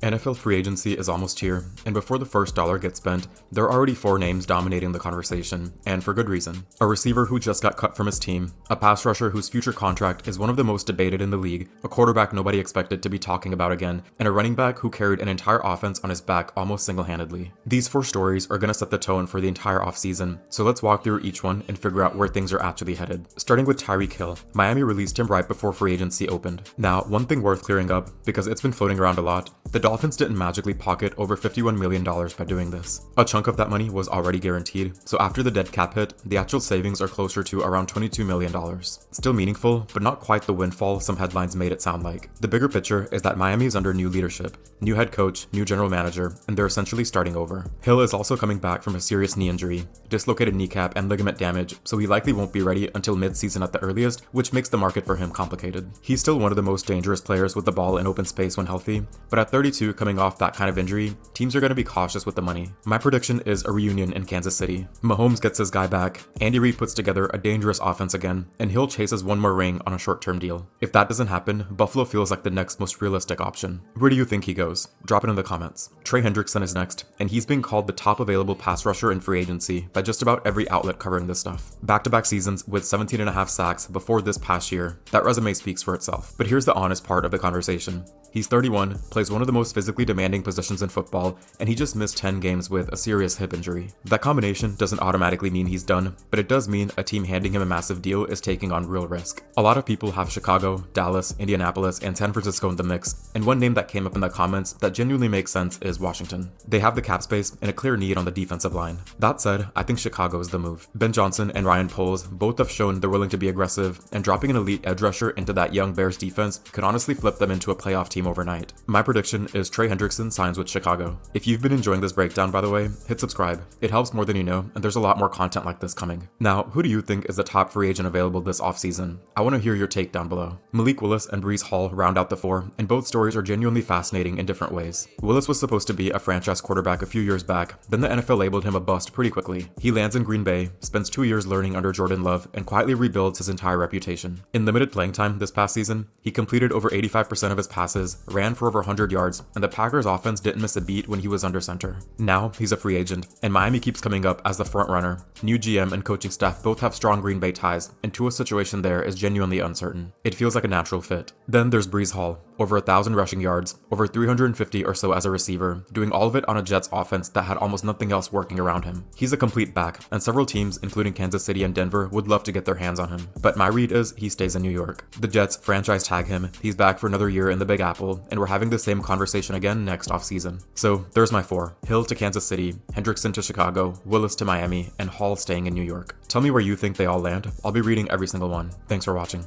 NFL free agency is almost here, and before the first dollar gets spent, there are already 4 names dominating the conversation, and for good reason. A receiver who just got cut from his team, a pass rusher whose future contract is one of the most debated in the league, a quarterback nobody expected to be talking about again, and a running back who carried an entire offense on his back almost single-handedly. These 4 stories are going to set the tone for the entire offseason, so let's walk through each one and figure out where things are actually headed. Starting with Tyreek Hill, Miami released him right before free agency opened. Now, one thing worth clearing up, because it's been floating around a lot, the Dolphins didn't magically pocket over $51 million by doing this. A chunk of that money was already guaranteed, so after the dead cap hit, the actual savings are closer to around $22 million. Still meaningful, but not quite the windfall some headlines made it sound like. The bigger picture is that Miami is under new leadership, new head coach, new general manager, and they're essentially starting over. Hill is also coming back from a serious knee injury, dislocated kneecap and ligament damage, so he likely won't be ready until mid-season at the earliest, which makes the market for him complicated. He's still one of the most dangerous players with the ball in open space when healthy, but at 32 coming off that kind of injury, teams are going to be cautious with the money. My prediction is a reunion in Kansas City. Mahomes gets his guy back, Andy Reid puts together a dangerous offense again, and Hill chases one more ring on a short-term deal. If that doesn't happen, Buffalo feels like the next most realistic option. Where do you think he goes? Drop it in the comments. Trey Hendrickson is next, and he's being called the top available pass rusher in free agency by just about every outlet covering this stuff. Back-to-back seasons with 17.5 sacks before this past year. That resume speaks for itself. But here's the honest part of the conversation. He's 31, plays one of the most physically demanding positions in football, and he just missed 10 games with a serious hip injury. That combination doesn't automatically mean he's done, but it does mean a team handing him a massive deal is taking on real risk. A lot of people have Chicago, Dallas, Indianapolis, and San Francisco in the mix, and one name that came up in the comments that genuinely makes sense is Washington. They have the cap space and a clear need on the defensive line. That said, I think Chicago is the move. Ben Johnson and Ryan Poles both have shown they're willing to be aggressive, and dropping an elite edge rusher into that young Bears defense could honestly flip them into a playoff team overnight. My prediction is Trey Hendrickson signs with Chicago. If you've been enjoying this breakdown, by the way, hit subscribe. It helps more than you know, and there's a lot more content like this coming. Now, who do you think is the top free agent available this offseason? I want to hear your take down below. Malik Willis and Breece Hall round out the 4, and both stories are genuinely fascinating in different ways. Willis was supposed to be a franchise quarterback a few years back, then the NFL labeled him a bust pretty quickly. He lands in Green Bay, spends 2 years learning under Jordan Love, and quietly rebuilds his entire reputation. In limited playing time this past season, he completed over 85% of his passes, ran for over 100 yards, and the Packers offense didn't miss a beat when he was under center. Now, he's a free agent, and Miami keeps coming up as the front runner. New GM and coaching staff both have strong Green Bay ties, and Tua's situation there is genuinely uncertain. It feels like a natural fit. Then there's Breece Hall, over 1,000 rushing yards, over 350 or so as a receiver, doing all of it on a Jets offense that had almost nothing else working around him. He's a complete back, and several teams, including Kansas City and Denver, would love to get their hands on him. But my read is he stays in New York. The Jets franchise tag him, he's back for another year in the Big Apple, and we're having the same conversation again next offseason. So there's my 4. Hill to Kansas City, Hendrickson to Chicago, Willis to Miami, and Hall staying in New York. Tell me where you think they all land. I'll be reading every single one. Thanks for watching.